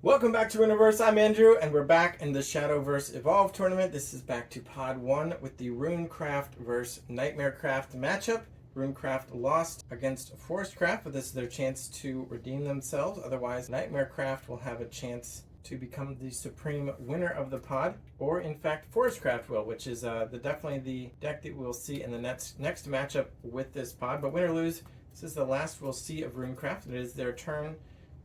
Welcome back to Runecraft. I'm Andrew, and we're back in the Shadowverse Evolve tournament. This is back to Pod 1 with the Runecraft vs. Nightmarecraft matchup. Runecraft lost against Forestcraft, but this is their chance to redeem themselves. Otherwise, Nightmarecraft will have a chance to become the supreme winner of the pod, or in fact, Forestcraft will, which is definitely the deck that we'll see in the next matchup with this pod. But win or lose, this is the last we'll see of Runecraft. It is their turn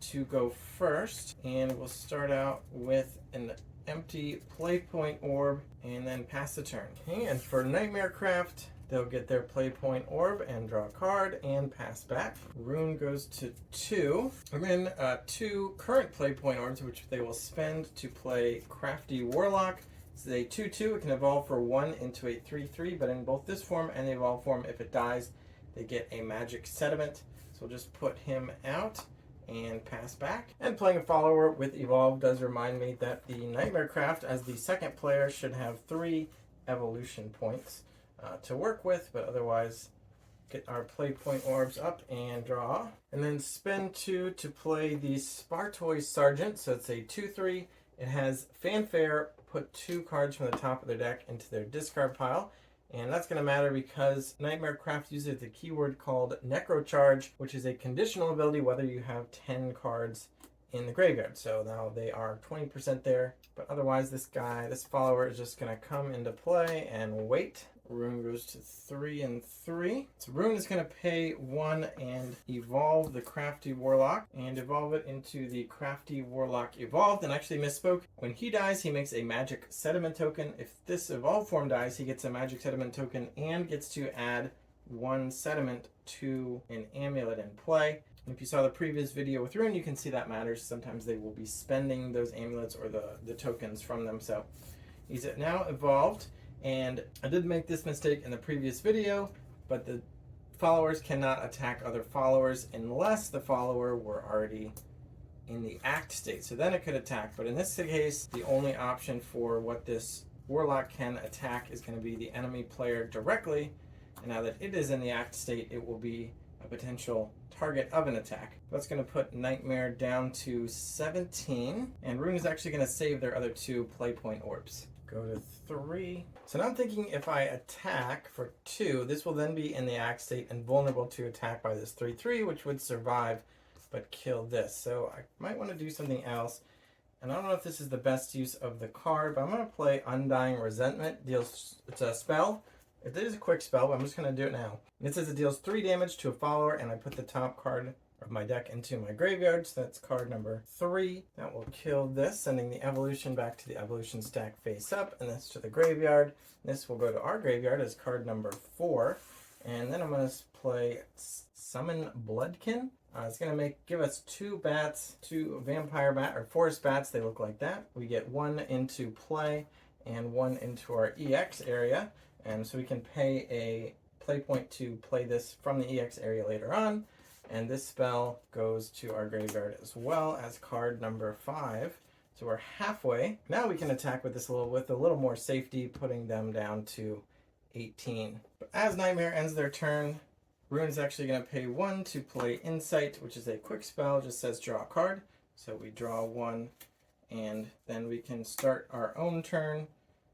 to go first, and we'll start out with an empty play point orb and then pass the turn. Okay, and for Nightmarecraft, they'll get their play point orb and draw a card and pass back. Rune goes to 2. And then 2 current play point orbs, which they will spend to play Crafty Warlock. This is a 2/2. It can evolve for 1 into a 3/3, but in both this form and the evolve form, if it dies, they get a magic sediment. So we'll just put him out and pass back. And playing a follower with Evolve does remind me that the Nightmarecraft, as the second player, should have 3 evolution points to work with, but otherwise get our play point orbs up and draw. And then spend 2 to play the Spartoy Sergeant, so it's a 2/3. It has Fanfare, put 2 cards from the top of their deck into their discard pile. And that's going to matter because Nightmarecraft uses the keyword called Necrocharge, which is a conditional ability whether you have 10 cards in the graveyard. So now they are 20% there, but otherwise this follower is just going to come into play and wait. Rune goes to 3 and 3. So Rune is going to pay 1 and evolve the Crafty Warlock and evolve it into the Crafty Warlock Evolved. And actually misspoke. When he dies, he makes a magic sediment token. If this evolved form dies, he gets a magic sediment token and gets to add 1 sediment to an amulet in play. And if you saw the previous video with Rune, you can see that matters. Sometimes they will be spending those amulets or the tokens from them. So he's now evolved. And I did make this mistake in the previous video, but the followers cannot attack other followers unless the follower were already in the act state. So then it could attack. But in this case, the only option for what this Warlock can attack is going to be the enemy player directly. And now that it is in the act state, it will be a potential target of an attack. That's going to put Nightmare down to 17. And Rune is actually going to save their other 2 play point orbs. Go to 3. So now I'm thinking if I attack for 2, this will then be in the act state and vulnerable to attack by this 3/3, which would survive but kill this. So I might want to do something else. And I don't know if this is the best use of the card, but I'm going to play Undying Resentment. It's a spell. It is a quick spell, but I'm just going to do it now. It says it deals 3 damage to a follower, and I put the top card of my deck into my graveyard, so that's card number 3. That will kill this, sending the evolution back to the evolution stack face up, and this to the graveyard. This will go to our graveyard as card number 4, and then I'm going to play Summon Bloodkin. It's going to give us 2 bats, 2 vampire bat or forest bats. They look like that. We get 1 into play and 1 into our EX area, and so we can pay a play point to play this from the EX area later on. And this spell goes to our graveyard as well as card number 5. So we're halfway. Now we can attack with this with a little more safety, putting them down to 18. But as Nightmare ends their turn, Rune is actually going to pay 1 to play Insight, which is a quick spell. It just says draw a card. So we draw 1, and then we can start our own turn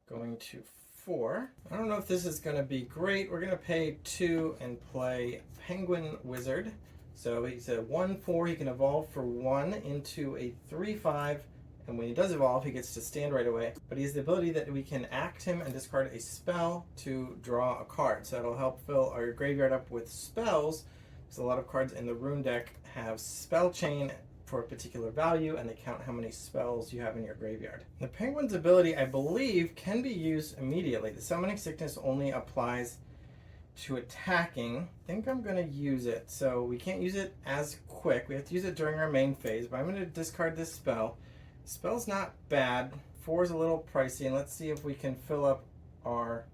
going to 4. I don't know if this is going to be great. We're going to pay 2 and play Penguin Wizard. So he's a 1/4, he can evolve for 1 into a 3/5, and when he does evolve, he gets to stand right away. But he has the ability that we can act him and discard a spell to draw a card. So that'll help fill our graveyard up with spells, because a lot of cards in the Rune deck have spell chain for a particular value, and they count how many spells you have in your graveyard. The Penguin's ability, I believe, can be used immediately. The Summoning Sickness only applies to attacking. I think I'm going to use it. So we can't use it as quick. We have to use it during our main phase, but I'm going to discard this spell. The spell's not bad. 4 is a little pricey, and let's see if we can fill up our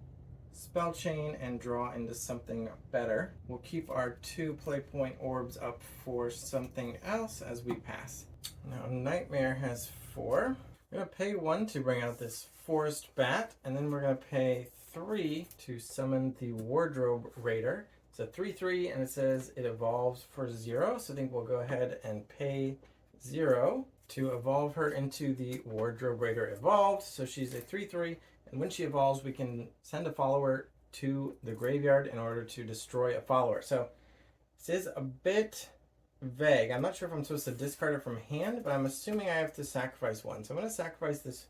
spell chain and draw into something better. We'll keep our 2 play point orbs up for something else as we pass. Now Nightmare has 4. We're going to pay 1 to bring out this Forest Bat, and then we're going to pay 3 to summon the Wardrobe Raider. It's a 3/3, and it says it evolves for 0, so I think we'll go ahead and pay 0 to evolve her into the Wardrobe Raider Evolved. So she's a 3/3, and when she evolves, we can send a follower to the graveyard in order to destroy a follower. So this is a bit vague. I'm not sure if I'm supposed to discard it from hand, but I'm assuming I have to sacrifice one. So I'm going to sacrifice this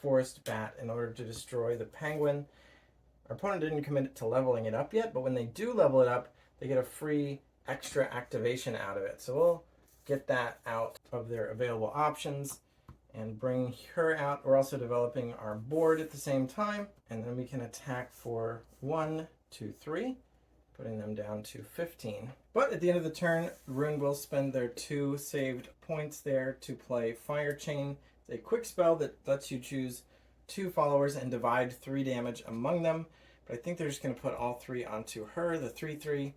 Forest Bat in order to destroy the Penguin. Our opponent didn't commit to leveling it up yet, but when they do level it up, they get a free extra activation out of it. So we'll get that out of their available options and bring her out. We're also developing our board at the same time, and then we can attack for 1, 2, 3, putting them down to 15. But at the end of the turn, Rune will spend their 2 saved points there to play Fire Chain. It's a quick spell that lets you choose 2 followers and divide 3 damage among them. But I think they're just going to put all 3 onto her, the 3/3,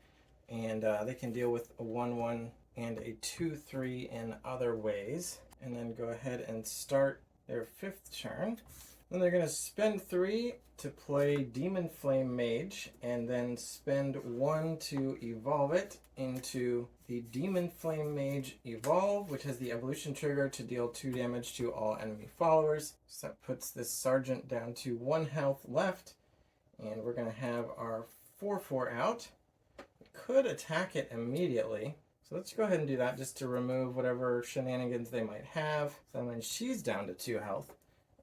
and they can deal with a 1/1 and a 2/3 in other ways. And then go ahead and start their 5th turn. Then they're going to spend 3 to play Demon Flame Mage, and then spend 1 to evolve it into the Demon Flame Mage Evolve, which has the evolution trigger to deal 2 damage to all enemy followers. So that puts this Sergeant down to 1 health left, and we're going to have our 4/4 out. We could attack it immediately. So let's go ahead and do that just to remove whatever shenanigans they might have. So then she's down to 2 health,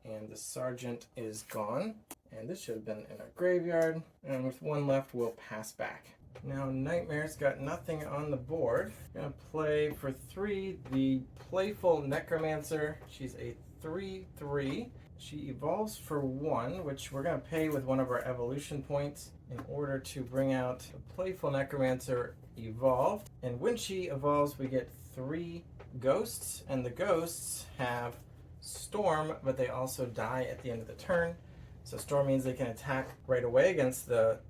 and the Sergeant is gone. And this should have been in our graveyard. And with 1 left, we'll pass back. Now Nightmare's got nothing on the board. We're going to play for 3 the Playful Necromancer. She's a 3/3. She evolves for 1, which we're going to pay with one of our evolution points in order to bring out the Playful Necromancer Evolved. And when she evolves, we get 3 ghosts, and the ghosts have Storm, but they also die at the end of the turn. So Storm means they can attack right away against the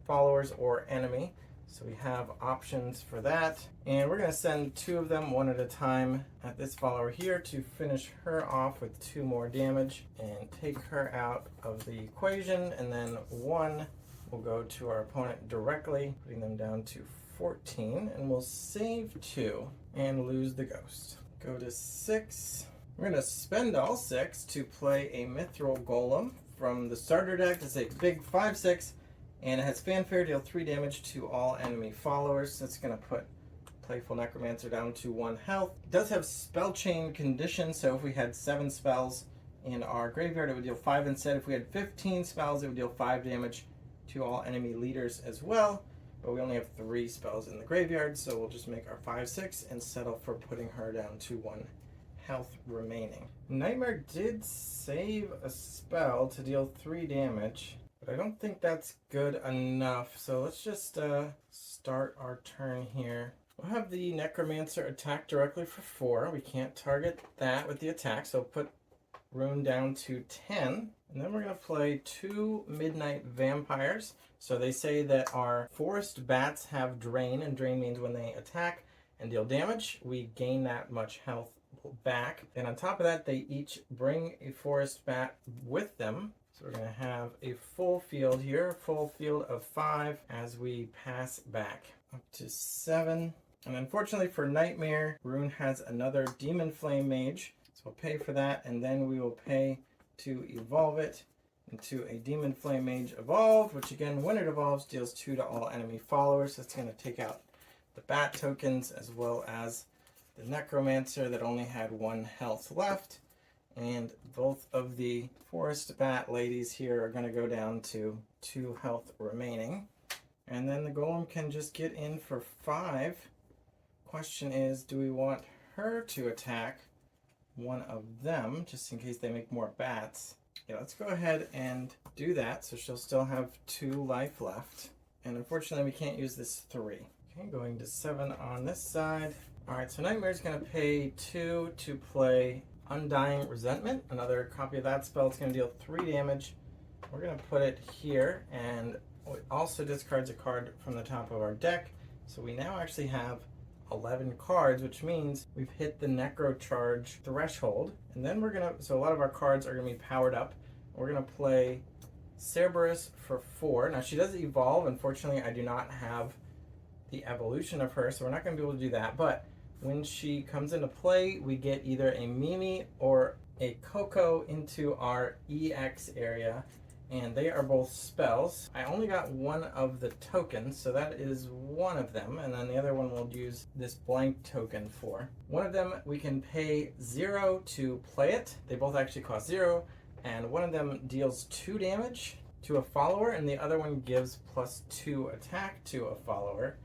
followers or enemy. So we have options for that. And we're going to send 2 of them one at a time at this follower here to finish her off with 2 more damage and take her out of the equation. And then 1 will go to our opponent directly, putting them down to 14. And we'll save 2 and lose the ghost. Go to 6. We're going to spend all 6 to play a Mithril Golem from the starter deck. It's a big 5/6, and it has Fanfare, deal 3 damage to all enemy followers. That's going to put Playful Necromancer down to 1 health. It does have Spell Chain Condition, so if we had 7 spells in our graveyard, it would deal 5 instead. If we had 15 spells, it would deal 5 damage to all enemy leaders as well. But we only have 3 spells in the graveyard, so we'll just make our 5/6 and settle for putting her down to 1 health remaining. Nightmare did save a spell to deal 3 damage, but I don't think that's good enough. So let's just start our turn here. We'll have the Necromancer attack directly for 4. We can't target that with the attack, so put Rune down to 10. And then we're going to play 2 Midnight Vampires. So they say that our Forest Bats have Drain, and Drain means when they attack and deal damage, we gain that much health back. And on top of that, they each bring a Forest Bat with them. So we're going to have a full field here, full field of 5 as we pass back up to 7. And unfortunately for Nightmare, Rune has another Demon Flame Mage. So we'll pay for that, and then we will pay to evolve it into a Demon Flame Mage Evolved, which again, when it evolves, deals 2 to all enemy followers. That's going to take out the Bat tokens as well as the Necromancer that only had 1 health left. And both of the Forest Bat ladies here are going to go down to 2 health remaining. And then the Golem can just get in for 5. Question is, do we want her to attack one of them, just in case they make more bats? Yeah, let's go ahead and do that, so she'll still have 2 life left. And unfortunately, we can't use this 3. Okay, going to 7 on this side. Alright, so Nightmare's going to pay 2 to play Undying Resentment. Another copy of that spell. It's going to deal 3 damage. We're going to put it here, and it also discards a card from the top of our deck. So we now actually have 11 cards, which means we've hit the Necro Charge threshold. And then we're going to, so a lot of our cards are going to be powered up. We're going to play Cerberus for 4. Now she does evolve. Unfortunately, I do not have the evolution of her, so we're not going to be able to do that. But When she comes into play, we get either a Mimi or a Coco into our EX area, and they are both spells. I only got one of the tokens, so that is one of them, and then the other one we'll use this blank token for. One of them we can pay 0 to play it. They both actually cost 0, and one of them deals 2 damage to a follower, and the other one gives +2 attack to a follower.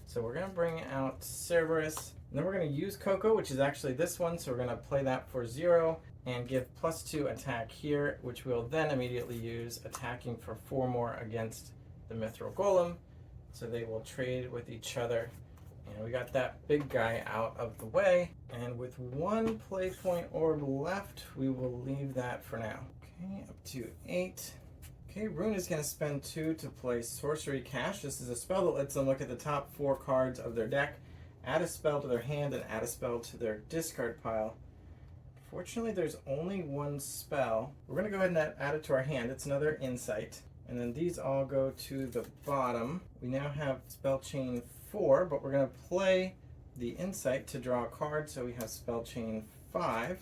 So we're going to bring out Cerberus, and then we're going to use Coco, which is actually this one, so we're going to play that for 0 and give +2 attack here, which we'll then immediately use attacking for 4 more against the Mithril Golem. So they will trade with each other. And we got that big guy out of the way. And with 1 play point orb left, we will leave that for now. Okay, up to 8. Okay, Rune is going to spend 2 to play Sorcery Cache. This is a spell that lets them look at the top 4 cards of their deck, add a spell to their hand, and add a spell to their discard pile. Fortunately, there's only 1 spell. We're going to go ahead and add it to our hand. It's another Insight. And then these all go to the bottom. We now have spell chain 4, but we're going to play the Insight to draw a card, so we have spell chain 5.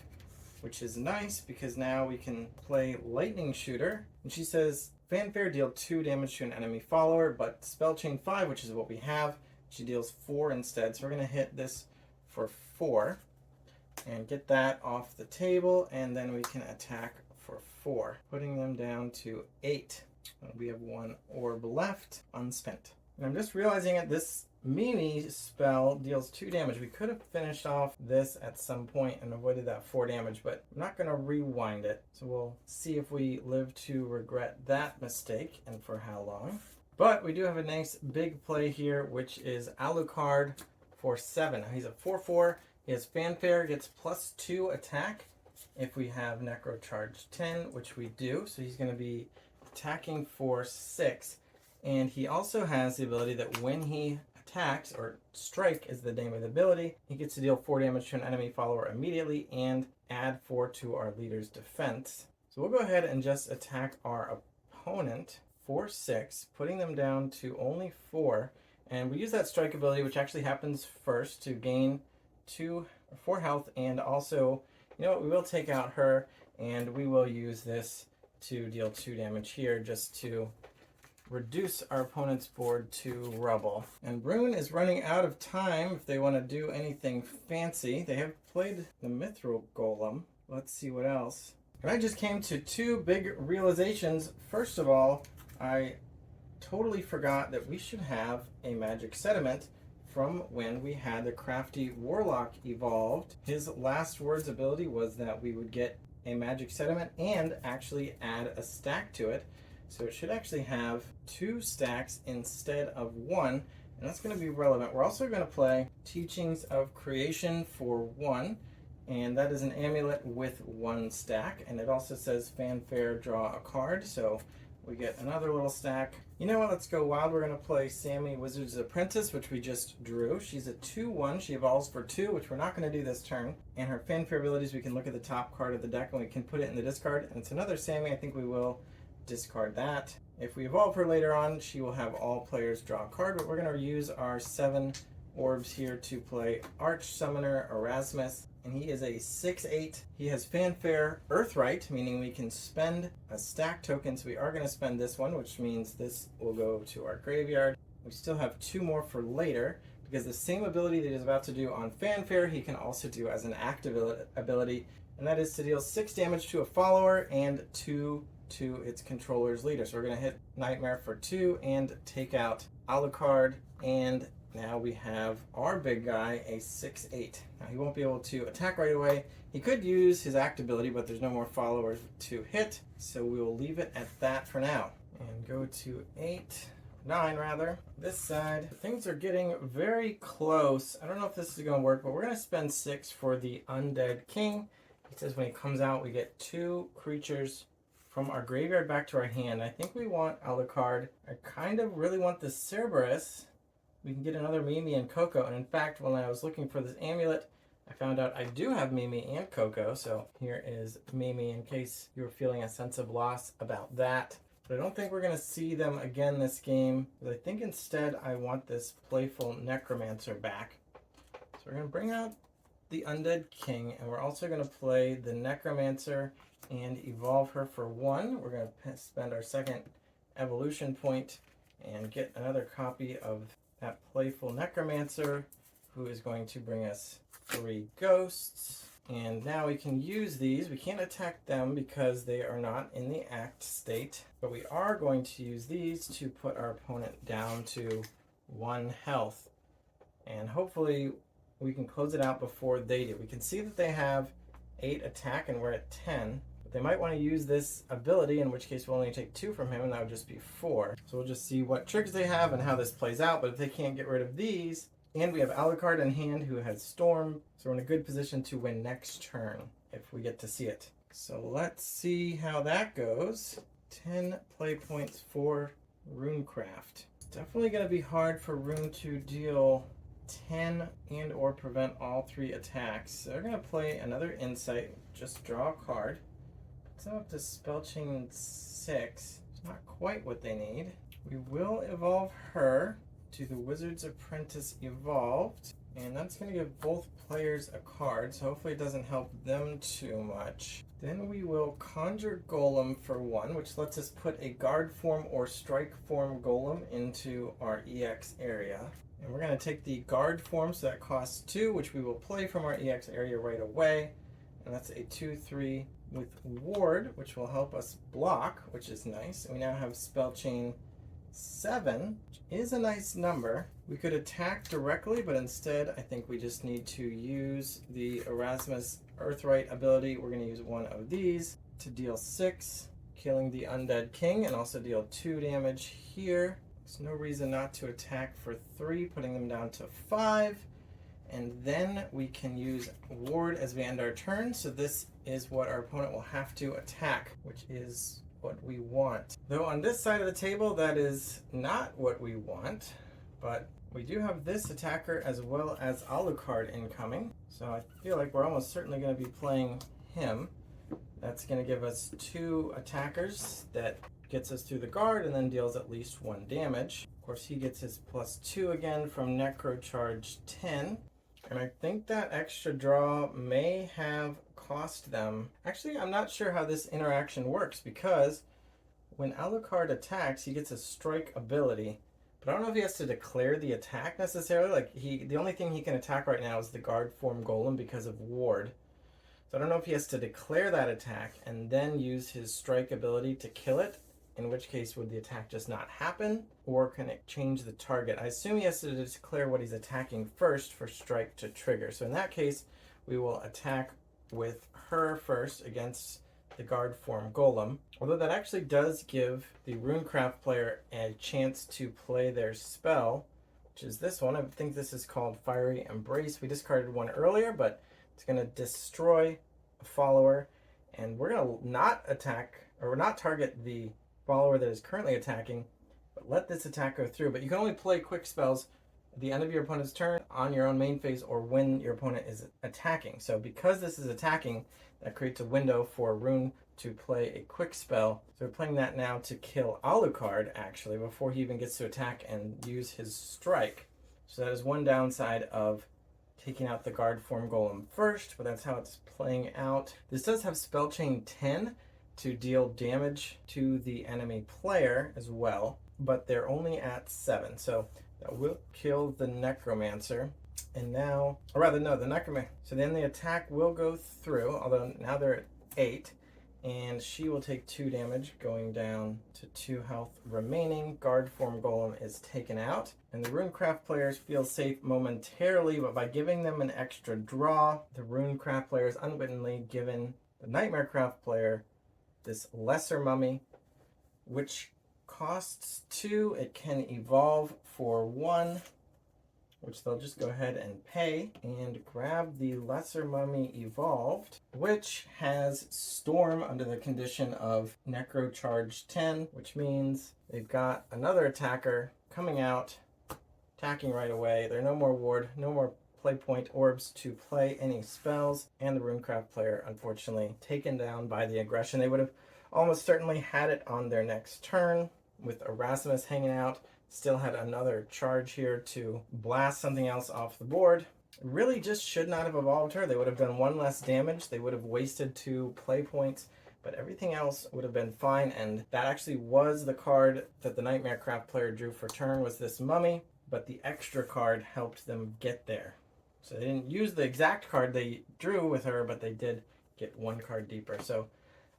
Which is nice because now we can play Lightning Shooter. And she says, Fanfare, deal 2 damage to an enemy follower, but Spell Chain 5, which is what we have, she deals 4 instead. So we're going to hit this for 4 and get that off the table, and then we can attack for 4, putting them down to 8. We have 1 orb left, unspent. And I'm just realizing that this Mimi spell deals 2 damage. We could have finished off this at some point and avoided that 4 damage, but I'm not going to rewind it. So we'll see if we live to regret that mistake and for how long. But we do have a nice big play here, which is Alucard for 7. Now he's a 4/4. He has Fanfare, gets +2 attack if we have Necro Charge 10, which we do. So he's going to be attacking for 6. And he also has the ability that when he attacks, or strike is the name of the ability, he gets to deal 4 damage to an enemy follower immediately and add 4 to our leader's defense. So we'll go ahead and just attack our opponent for 6, putting them down to only 4. And we use that strike ability, which actually happens first, to gain 4 health, and also, you know what, we will take out her, and we will use this to deal 2 damage here just to reduce our opponent's board to rubble. And Rune is running out of time if they want to do anything fancy. They have played the Mithril Golem. Let's see what else. And I just came to 2 big realizations. First of all, I totally forgot that we should have a magic sediment from when we had the Crafty Warlock evolved. His last words ability was that we would get a magic sediment and actually add a stack to it. So it should actually have 2 stacks instead of 1, and that's going to be relevant. We're also going to play Teachings of Creation for 1, and that is an amulet with 1 stack, and it also says Fanfare, draw a card, so we get another little stack. You know what, let's go wild. We're going to play Sammy, Wizard's Apprentice, which we just drew. She's a 2/1. She evolves for 2, which we're not going to do this turn. And her Fanfare abilities, we can look at the top card of the deck, and we can put it in the discard, and it's another Sammy. I think we will discard that. If we evolve her later on, she will have all players draw a card, but we're going to use our 7 orbs here to play Arch Summoner Erasmus, and he is a 6/8. He has Fanfare Earthright, meaning we can spend a stack token, so we are going to spend this one, which means this will go to our graveyard. We still have 2 more for later, because the same ability that he's about to do on Fanfare, he can also do as an active ability, and that is to deal 6 damage to a follower and 2 to its controller's leader. So we're going to hit Nightmare for 2 and take out Alucard, and now we have our big guy, a 6/8. Now he won't be able to attack right away. He could use his act ability, but there's no more followers to hit, so we will leave it at that for now. And go to 9 rather. This side, things are getting very close. I don't know if this is going to work, but we're going to spend 6 for the Undead King. He says when he comes out, we get 2 creatures from our graveyard back to our hand. I think we want Alucard. I kind of really want the Cerberus. We can get another Mimi and Coco, and in fact, when I was looking for this amulet, I found out I do have Mimi and Coco, so here is Mimi in case you were feeling a sense of loss about that. But I don't think we're going to see them again this game, but I think instead I want this playful Necromancer back. So we're going to bring out the Undead King, and we're also going to play the Necromancer and evolve her for 1. We're going to spend our second evolution point and get another copy of that playful Necromancer, who is going to bring us 3 ghosts. And now we can use these. We can't attack them because they are not in the act state, but we are going to use these to put our opponent down to 1 health. And hopefully we can close it out before they do. We can see that they have 8 attack and we're at 10. But they might want to use this ability, in which case we'll only take 2 from him, and that would just be 4. So we'll just see what triggers they have and how this plays out. But if they can't get rid of these, and we have Alucard in hand who has Storm, so we're in a good position to win next turn if we get to see it. So let's see how that goes. 10 play points for Runecraft. It's definitely going to be hard for Rune to deal 10 and or prevent all 3 attacks. So they're going to play another Insight, just draw a card. Puts them up to Spellchain 6. It's not quite what they need. We will evolve her to the Wizard's Apprentice Evolved, and that's going to give both players a card, so hopefully it doesn't help them too much. Then we will conjure Golem for 1, which lets us put a guard form or strike form Golem into our EX area. And we're going to take the guard form, so that costs 2, which we will play from our EX area right away. And that's a 2/3 with Ward, which will help us block, which is nice. And we now have Spellchain 7, which is a nice number. We could attack directly, but instead I think we just need to use the Erasmus Earthright ability. We're going to use 1 of these to deal 6, killing the Undead King, and also deal 2 damage here. There's no reason not to attack for 3, putting them down to 5. And then we can use Ward as we end our turn. So this is what our opponent will have to attack, which is what we want. Though on this side of the table, that is not what we want, but we do have this attacker as well as Alucard incoming. So I feel like we're almost certainly going to be playing him. That's going to give us 2 attackers that gets us through the guard and then deals at least 1 damage. Of course, he gets his +2 again from Necro Charge 10. And I think that extra draw may have cost them. Actually, I'm not sure how this interaction works, because when Alucard attacks, he gets a strike ability. But I don't know if he has to declare the attack necessarily. Like, the only thing he can attack right now is the guard form Golem because of Ward. So I don't know if he has to declare that attack and then use his strike ability to kill it, in which case would the attack just not happen, or can it change the target? I assume he has to declare what he's attacking first for strike to trigger. So in that case, we will attack with her first against the guard form Golem. Although that actually does give the Runecraft player a chance to play their spell, which is this one. I think this is called Fiery Embrace. We discarded 1 earlier, but it's going to destroy a follower, and we're going to not attack, or not target the follower that is currently attacking, but let this attack go through. But you can only play quick spells at the end of your opponent's turn, on your own main phase, or when your opponent is attacking. So because this is attacking, that creates a window for Rune to play a quick spell. So we're playing that now to kill Alucard, actually, before he even gets to attack and use his strike. So that is one downside of taking out the guard form Golem first, but that's how it's playing out. This does have Spellchain 10 to deal damage to the enemy player as well, but they're only at 7, so that will kill the Necromancer. And now, or rather no, the Necromancer, so then the attack will go through, although now they're at 8, and she will take 2 damage, going down to 2 health remaining. Guard form Golem is taken out, and the Runecraft players feel safe momentarily, but by giving them an extra draw, the Runecraft players unwittingly given the Nightmarecraft player this lesser mummy, which costs 2. It can evolve for 1, which they'll just go ahead and pay, and grab the lesser mummy evolved, which has Storm under the condition of Necro Charge 10, which means they've got another attacker coming out, attacking right away. There are no more ward, no more play point orbs to play any spells, and the Runecraft player unfortunately taken down by the aggression. They would have almost certainly had it on their next turn with Erasmus hanging out. Still had another charge here to blast something else off the board, really just should not have evolved her. They would have done one less damage. They would have wasted 2 play points, but everything else would have been fine. And that actually was the card that the Nightmarecraft player drew for turn, was this mummy, but the extra card helped them get there. So they didn't use the exact card they drew with her, but they did get 1 card deeper. So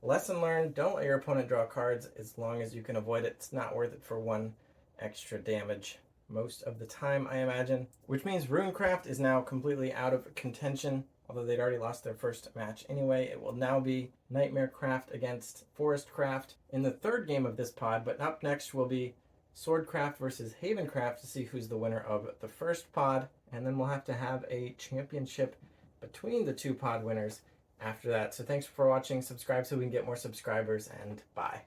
lesson learned, don't let your opponent draw cards as long as you can avoid it. It's not worth it for 1 extra damage most of the time, I imagine. Which means Runecraft is now completely out of contention, although they'd already lost their first match anyway. It will now be Nightmarecraft against Forestcraft in the 3rd game of this pod, but up next will be Swordcraft versus Havencraft to see who's the winner of the first pod, and then we'll have to have a championship between the 2 pod winners after that. So thanks for watching. Subscribe so we can get more subscribers, and bye.